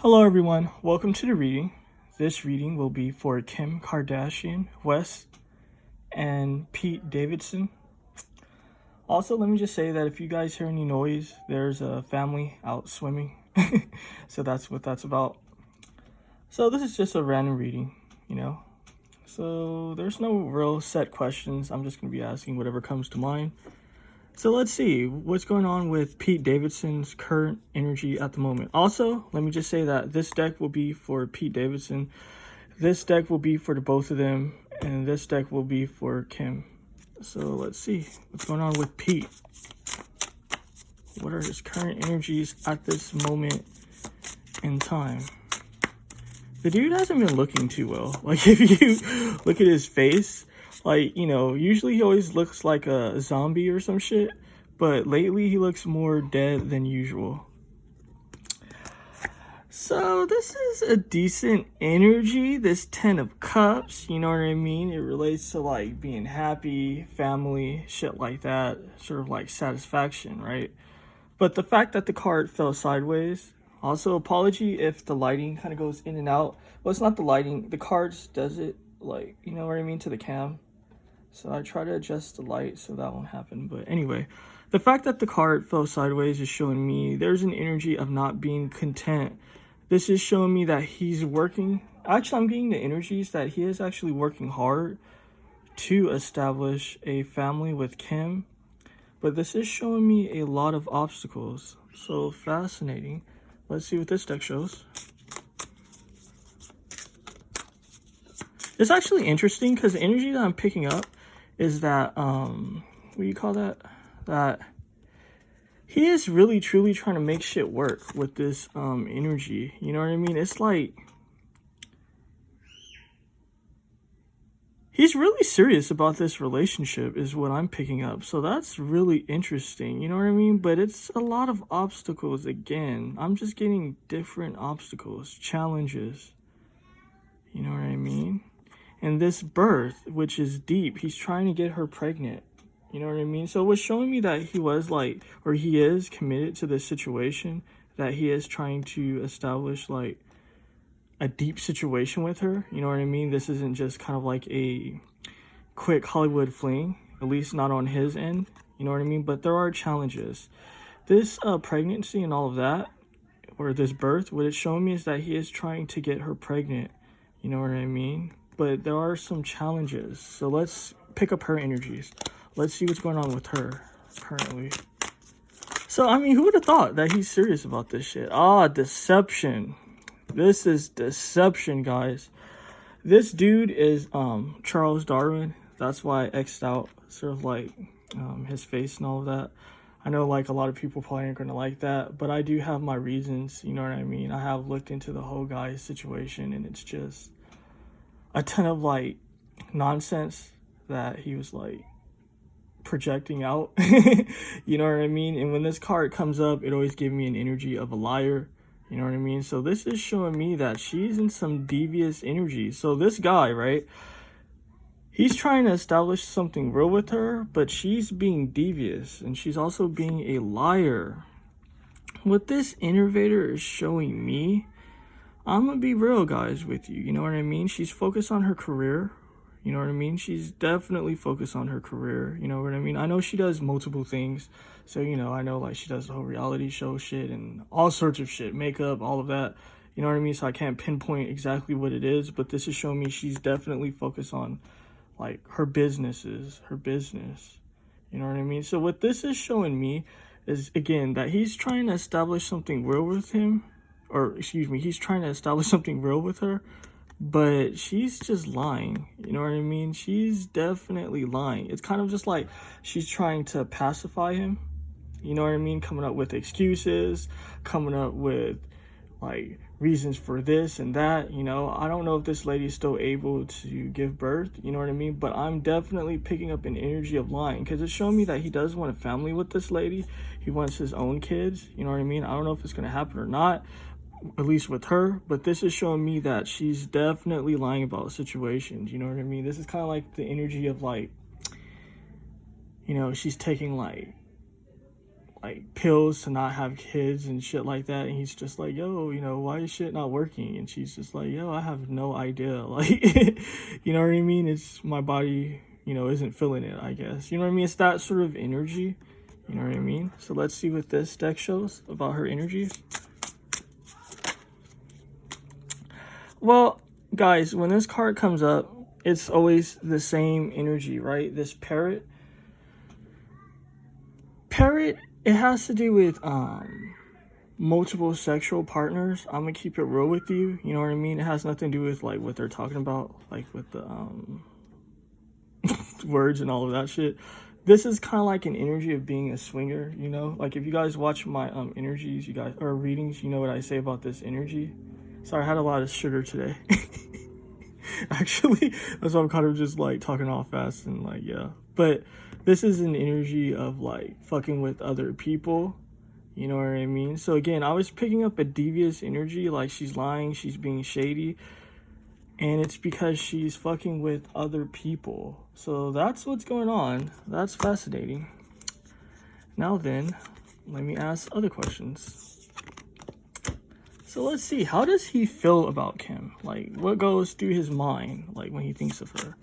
Hello everyone, welcome to the reading. This reading will be for Kim Kardashian, West, and Pete Davidson. Also, let me just say that if you guys hear any noise, there's a family out swimming. So that's what that's about. So this is just a random reading, So there's no real set questions. I'm just going to be asking whatever comes to mind. So let's see what's going on with Pete Davidson's current energy at the moment. Also, let me just say that this deck will be for Pete Davidson. This deck will be for the both of them. And this deck will be for Kim. So let's see what's going on with Pete. What are his current energies at this moment in time? The dude hasn't been looking too well. Like, if you look at his face, usually he always looks like a zombie or some shit, but lately he looks more dead than usual. So this is a decent energy, this 10 of Cups, you know what I mean? It relates to like being happy, family, shit like that, sort of like satisfaction, right? But the fact that the card fell sideways, also apology if the lighting kind of goes in and out. Well, it's not the lighting, the cards does it, like, you know what I mean, to the cam. So I try to adjust the light so that won't happen. But anyway, the fact that the card fell sideways is showing me there's an energy of not being content. This is showing me that he's working. Actually, I'm getting the energies that he is actually working hard to establish a family with Kim. But this is showing me a lot of obstacles. So fascinating. Let's see what this deck shows. It's actually interesting because the energy that I'm picking up is that, what do you call that? That he is really truly trying to make shit work with this energy. You know what I mean? It's like he's really serious about this relationship is what I'm picking up. So that's really interesting. You know what I mean? But it's a lot of obstacles again. I'm just getting different obstacles, challenges. You know what I mean? And this birth, which is deep, he's trying to get her pregnant. You know what I mean? So it was showing me that he was like, or he is committed to this situation, that he is trying to establish like a deep situation with her. You know what I mean? This isn't just kind of like a quick Hollywood fling, at least not on his end. You know what I mean? But there are challenges. This pregnancy and all of that, or this birth, what it's showing me is that he is trying to get her pregnant. You know what I mean? But there are some challenges. So let's pick up her energies. Let's see what's going on with her currently. So, I mean, who would have thought that he's serious about this shit? Deception. This is deception, guys. This dude is Charles Darwin. That's why I X'd out sort of like his face and all of that. I know like a lot of people probably aren't going to like that, but I do have my reasons, you know what I mean? I have looked into the whole guy's situation, and it's just a ton of like nonsense that he was like projecting out. You know what I mean? And when this card comes up, it always gives me an energy of a liar. You know what I mean? So this is showing me that she's in some devious energy. So this guy, right? He's trying to establish something real with her, but she's being devious, and she's also being a liar. What this innovator is showing me, I'm gonna be real, guys, with you. You know what I mean? She's focused on her career. You know what I mean? She's definitely focused on her career. You know what I mean? I know she does multiple things. So, I know like she does the whole reality show shit and all sorts of shit, makeup, all of that. You know what I mean? So I can't pinpoint exactly what it is, but this is showing me she's definitely focused on like her business. You know what I mean? So what this is showing me is, again, that he's trying to establish something real with him. Or, excuse me, he's trying to establish something real with her. But she's just lying. You know what I mean? She's definitely lying. It's kind of just like she's trying to pacify him. You know what I mean? Coming up with excuses, coming up with like reasons for this and that. I don't know if this lady's still able to give birth. You know what I mean? But I'm definitely picking up an energy of lying, because it's showing me that he does want a family with this lady. He wants his own kids. You know what I mean? I don't know if it's going to happen or not, at least with her, but this is showing me that she's definitely lying about situations. You know what I mean? This is kind of like the energy of like, she's taking like like pills to not have kids and shit like that, and he's just like, yo, you know, why is shit not working? And she's just like, yo, I have no idea. Like, you know what I mean? It's my body, you know, isn't feeling it, I guess. You know what I mean? It's that sort of energy. You know what I mean? So let's see what this deck shows about her energies. Well, guys, when this card comes up, it's always the same energy, right? This parrot. Parrot, it has to do with multiple sexual partners. I'm gonna keep it real with you. You know what I mean? It has nothing to do with like what they're talking about, like with the words and all of that shit. This is kind of like an energy of being a swinger, you know? Like if you guys watch my energies, you guys, or readings, you know what I say about this energy. Sorry, I had a lot of sugar today. Actually, that's why I'm kind of just like talking all fast and like, yeah. But this is an energy of like fucking with other people. You know what I mean? So again, I was picking up a devious energy, like she's lying, she's being shady. And it's because she's fucking with other people. So that's what's going on. That's fascinating. Now then, let me ask other questions. So let's see, how does he feel about Kim? Like, what goes through his mind, like, when he thinks of her?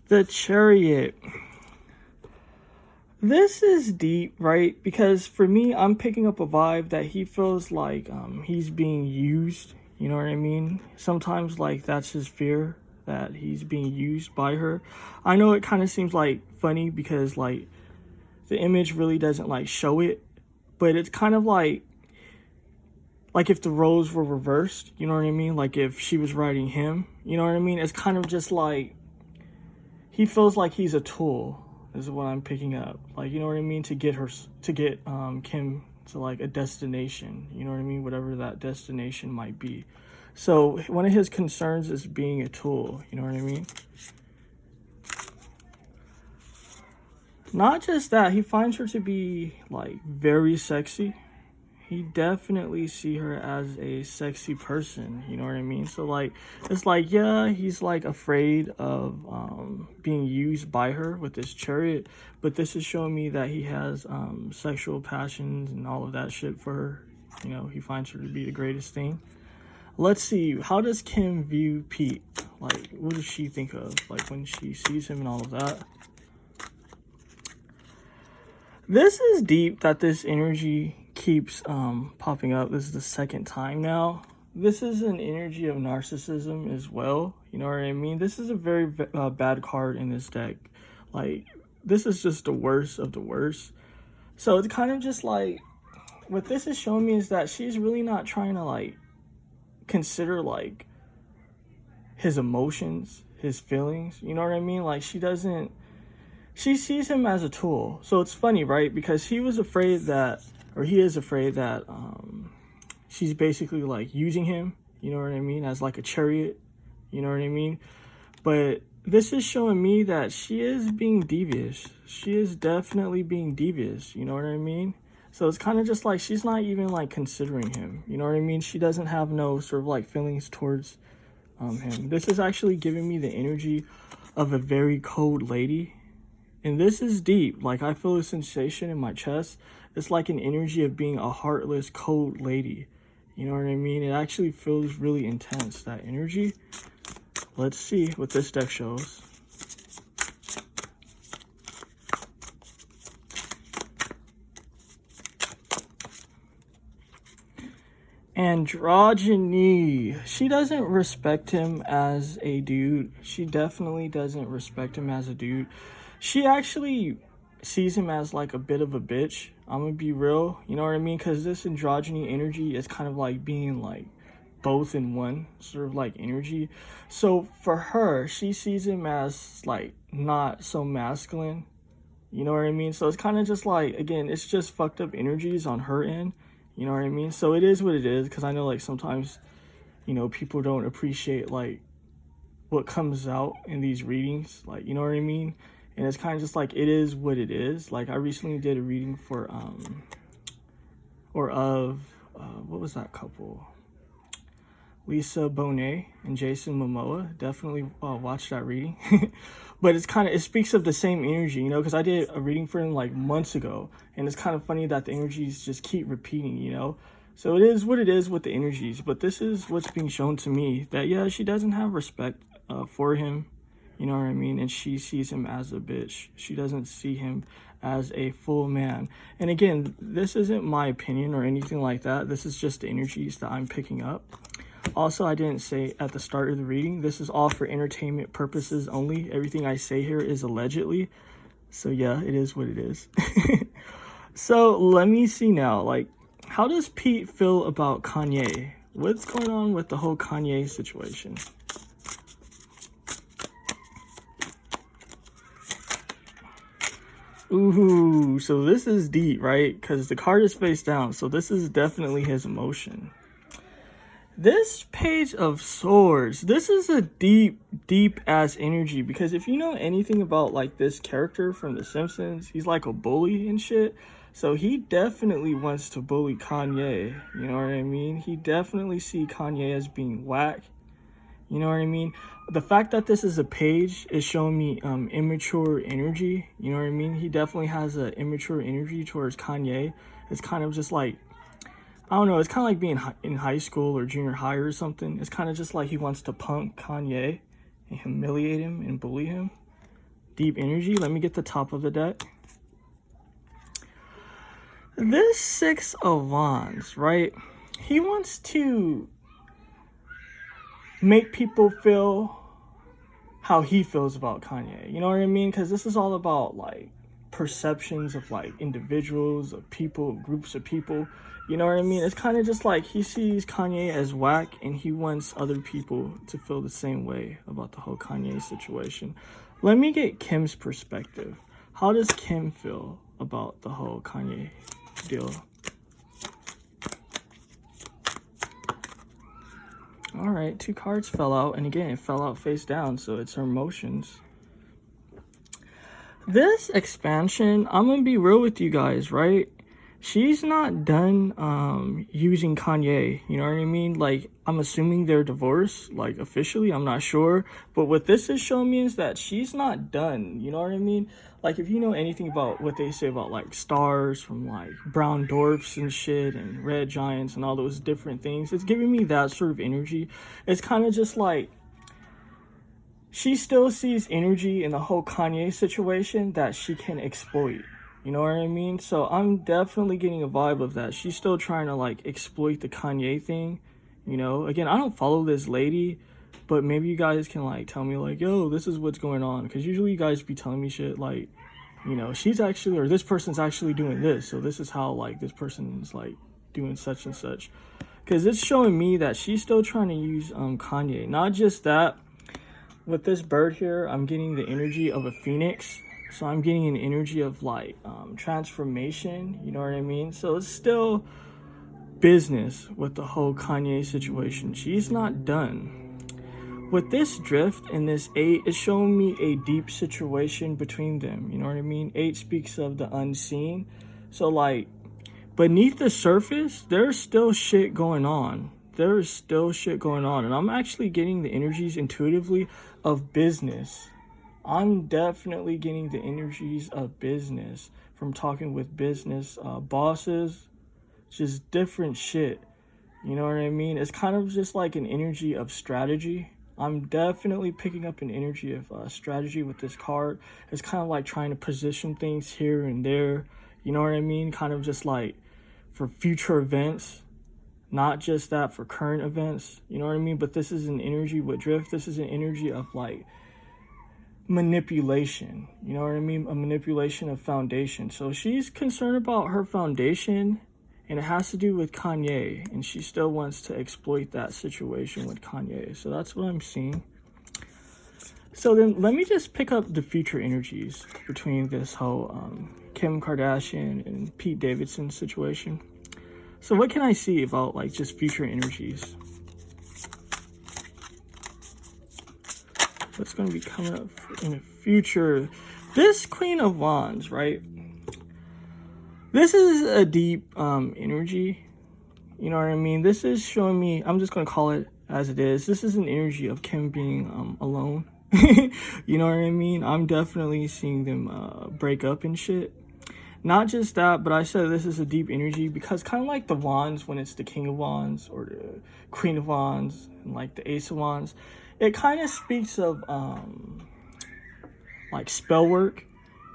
The Chariot. This is deep, right? Because for me, I'm picking up a vibe that he feels like he's being used. You know what I mean? Sometimes, like, that's his fear, that he's being used by her. I know it kind of seems, like, funny because, like, the image really doesn't, like, show it. But it's kind of like if the roles were reversed, you know what I mean? Like, if she was writing him, you know what I mean? It's kind of just like he feels like he's a tool. Is what I'm picking up. Like, you know what I mean? To get Kim to like a destination, you know what I mean? Whatever that destination might be. So one of his concerns is being a tool, you know what I mean? Not just that, he finds her to be like very sexy. He definitely see her as a sexy person, you know what I mean? So like, it's like, yeah, he's like afraid of being used by her with this Chariot, but this is showing me that he has sexual passions and all of that shit for her. You know, he finds her to be the greatest thing. Let's see, how does Kim view Pete? Like, what does she think of, like, when she sees him and all of that? This is deep that this energy keeps popping up. This is the second time now. This is an energy of narcissism as well. You know what I mean? This is a very bad card in this deck. Like, this is just the worst of the worst. So it's kind of just like, what this is showing me is that she's really not trying to like consider like his emotions, his feelings. You know what I mean? Like, she sees him as a tool. So it's funny, right? Because he is afraid that she's basically like using him, you know what I mean, as like a chariot, you know what I mean? But this is showing me that she is being devious. She is definitely being devious, you know what I mean? So it's kind of just like she's not even like considering him, you know what I mean? She doesn't have no sort of like feelings towards him. This is actually giving me the energy of a very cold lady. And this is deep. Like, I feel a sensation in my chest. It's like an energy of being a heartless, cold lady. You know what I mean? It actually feels really intense, that energy. Let's see what this deck shows. Androgyny. She doesn't respect him as a dude. She definitely doesn't respect him as a dude. She actually sees him as like a bit of a bitch. I'm gonna be real, you know what I mean? Because this androgyny energy is kind of like being like both in one sort of like energy. So for her, she sees him as like not so masculine, you know what I mean? So it's kind of just like, again, it's just fucked up energies on her end, you know what I mean? So it is what it is, because I know like sometimes, you know, people don't appreciate like what comes out in these readings, like, you know what I mean? And it's kind of just like, it is what it is. Like, I recently did a reading for, what was that couple? Lisa Bonet and Jason Momoa. Definitely watch that reading. But it speaks of the same energy, you know, because I did a reading for him like months ago, and it's kind of funny that the energies just keep repeating, you know. So it is what it is with the energies, but this is what's being shown to me, that yeah, she doesn't have respect for him, you know what I mean, and she sees him as a bitch. She doesn't see him as a full man. And again, this isn't my opinion or anything like that. This is just the energies that I'm picking up. Also, I didn't say at the start of the reading, this is all for entertainment purposes only. Everything I say here is allegedly. So yeah, it is what it is. So let me see now, like, how does Pete feel about Kanye? What's going on with the whole Kanye situation? Ooh, so this is deep, right? Because the card is face down, so this is definitely his emotion. This Page of Swords, this is a deep ass energy, because if you know anything about like this character from The Simpsons, he's like a bully and shit. So he definitely wants to bully Kanye, you know what I mean? He definitely see Kanye as being whack, you know what I mean? The fact that this is a page is showing me immature energy, you know what I mean? He definitely has an immature energy towards Kanye. It's kind of just like, I don't know, it's kind of like being in high school or junior high or something. It's kind of just like he wants to punk Kanye and humiliate him and bully him. Deep energy. Let me get the top of the deck. This Six of Wands, right? He wants to make people feel how he feels about Kanye. You know what I mean? Because this is all about like perceptions of like individuals, of people, groups of people. You know what I mean? It's kind of just like he sees Kanye as whack, and he wants other people to feel the same way about the whole Kanye situation. Let me get Kim's perspective. How does Kim feel about the whole Kanye deal? All right, 2 cards fell out, and again, it fell out face down, so it's her emotions. This expansion, I'm gonna be real with you guys, right? She's not done using Kanye, you know what I mean? Like, I'm assuming they're divorced, like officially, I'm not sure. But what this is showing me is that she's not done, you know what I mean? Like, if you know anything about what they say about like stars from like brown dwarfs and shit and red giants and all those different things, it's giving me that sort of energy. It's kind of just like, she still sees energy in the whole Kanye situation that she can exploit. You know what I mean? So I'm definitely getting a vibe of that. She's still trying to like exploit the Kanye thing. You know, again, I don't follow this lady, but maybe you guys can like tell me like, yo, this is what's going on. Because usually you guys be telling me shit like, you know, she's actually, or this person's actually doing this. So this is how like this person's like doing such and such. Because it's showing me that she's still trying to use Kanye. Not just that. With this bird here, I'm getting the energy of a phoenix. So I'm getting an energy of like transformation, you know what I mean? So it's still business with the whole Kanye situation. She's not done. With this drift and this 8, it's showing me a deep situation between them, you know what I mean? 8 speaks of the unseen. So like beneath the surface, there's still shit going on. There is still shit going on. And I'm actually getting the energies intuitively of business. I'm definitely getting the energies of business from talking with business bosses, just different shit. You know what I mean? It's kind of just like an energy of strategy. I'm definitely picking up an energy of strategy with this card. It's kind of like trying to position things here and there. You know what I mean? Kind of just like for future events. Not just that for current events. You know what I mean? But this is an energy with drift. This is an energy of like manipulation, you know what I mean? A manipulation of foundation. So she's concerned about her foundation, and it has to do with Kanye, and she still wants to exploit that situation with Kanye. So that's what I'm seeing. So then let me just pick up the future energies between this whole Kim Kardashian and Pete Davidson situation. So what can I see about like just future energies? What's going to be coming up in the future? This Queen of Wands, right? This is a deep energy. You know what I mean? This is showing me, I'm just going to call it as it is. This is an energy of Kim being alone. You know what I mean? I'm definitely seeing them break up and shit. Not just that, but I said this is a deep energy because kind of like the wands, when it's the King of Wands or the Queen of Wands and like the Ace of Wands, it kind of speaks of like spell work.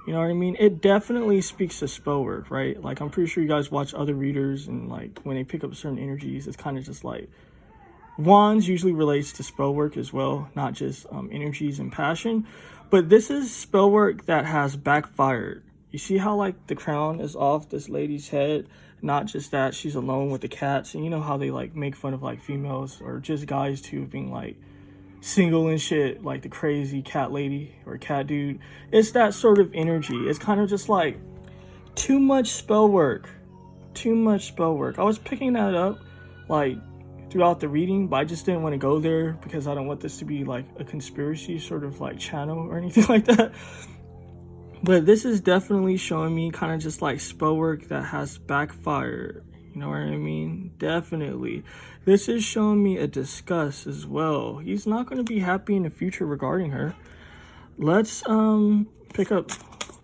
You know what I mean? It definitely speaks to spell work, right? Like, I'm pretty sure you guys watch other readers, and like when they pick up certain energies, it's kind of just like wands usually relates to spell work as well, not just energies and passion. But this is spell work that has backfired. You see how like the crown is off this lady's head? Not just that, she's alone with the cats. And you know how they like make fun of like females or just guys too being like single and shit, like the crazy cat lady or cat dude. It's that sort of energy. It's kind of just like too much spell work. Too much spell work. I was picking that up like throughout the reading, but I just didn't want to go there because I don't want this to be like a conspiracy sort of like channel or anything like that. But this is definitely showing me kind of just like spell work that has backfired. You know what I mean? Definitely. This is showing me a disgust as well. He's not going to be happy in the future regarding her. Let's pick up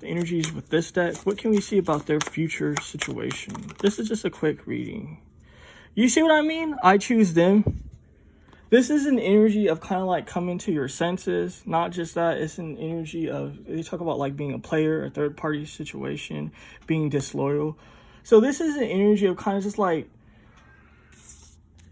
the energies with this deck. What can we see about their future situation? This is just a quick reading. You see what I mean? I choose them. This is an energy of kind of like coming to your senses. Not just that, it's an energy of, they talk about like being a player, a third party situation, being disloyal. So this is an energy of kind of just like,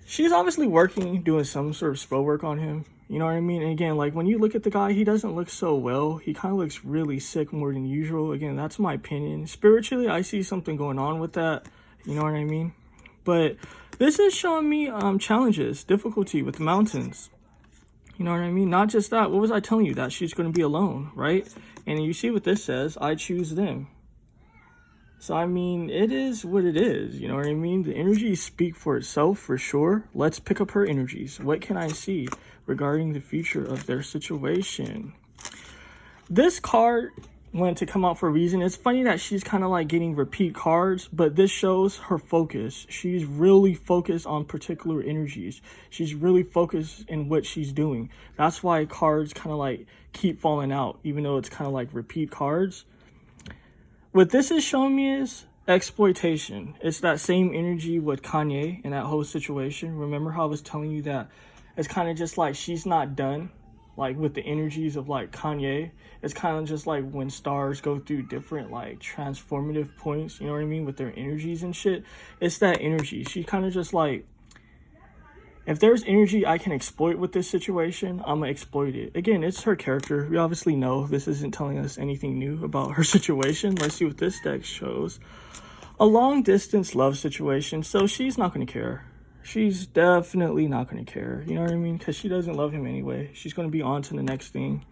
she's obviously working, doing some sort of spell work on him. You know what I mean? And again, like when you look at the guy, he doesn't look so well. He kind of looks really sick more than usual. Again, that's my opinion. Spiritually, I see something going on with that. You know what I mean? But this is showing me challenges, difficulty with the mountains. You know what I mean? Not just that. What was I telling you? That she's going to be alone, right? And you see what this says. I choose them. So, I mean, it is what it is. You know what I mean? The energies speak for itself for sure. Let's pick up her energies. What can I see regarding the future of their situation? This card wanted to come out for a reason. It's funny that she's kind of like getting repeat cards, but this shows her focus. She's really focused on particular energies. She's really focused in what she's doing. That's why cards kind of like keep falling out, even though it's kind of like repeat cards. What this is showing me is exploitation. It's that same energy with Kanye and that whole situation. Remember how I was telling you that it's kind of just like she's not done like with the energies of like Kanye. It's kind of just like when stars go through different like transformative points, you know what I mean, with their energies and shit. It's that energy. She kind of just like, if there's energy I can exploit with this situation, I'm gonna exploit it. Again, it's her character. We obviously know this isn't telling us anything new about her situation. Let's see what this deck shows. A long distance love situation. So she's not gonna care. She's definitely not going to care. You know what I mean? Because she doesn't love him anyway. She's going to be on to the next thing.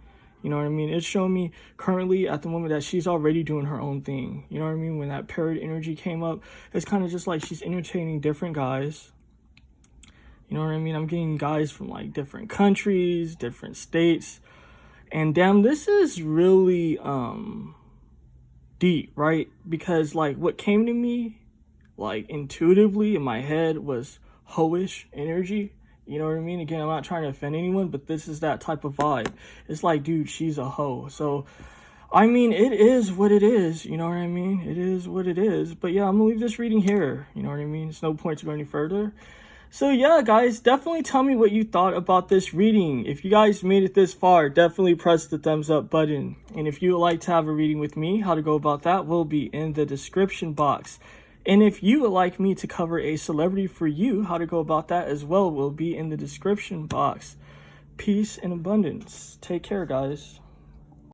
You know what I mean? It's showing me currently at the moment that she's already doing her own thing. You know what I mean? When that parrot energy came up, it's kind of just like she's entertaining different guys. You know what I mean? I'm getting guys from like different countries, different states. And damn, this is really deep, right? Because like what came to me like intuitively in my head was hoish energy. You know what I mean? Again, I'm not trying to offend anyone, but this is that type of vibe. It's like, dude, she's a hoe. So, I mean, it is what it is. You know what I mean? It is what it is. But yeah, I'm gonna leave this reading here. You know what I mean? There's no point to go any further. So yeah, guys, definitely tell me what you thought about this reading. If you guys made it this far, definitely press the thumbs up button. And if you would like to have a reading with me, how to go about that will be in the description box. And if you would like me to cover a celebrity for you, how to go about that as well will be in the description box. Peace and abundance. Take care, guys.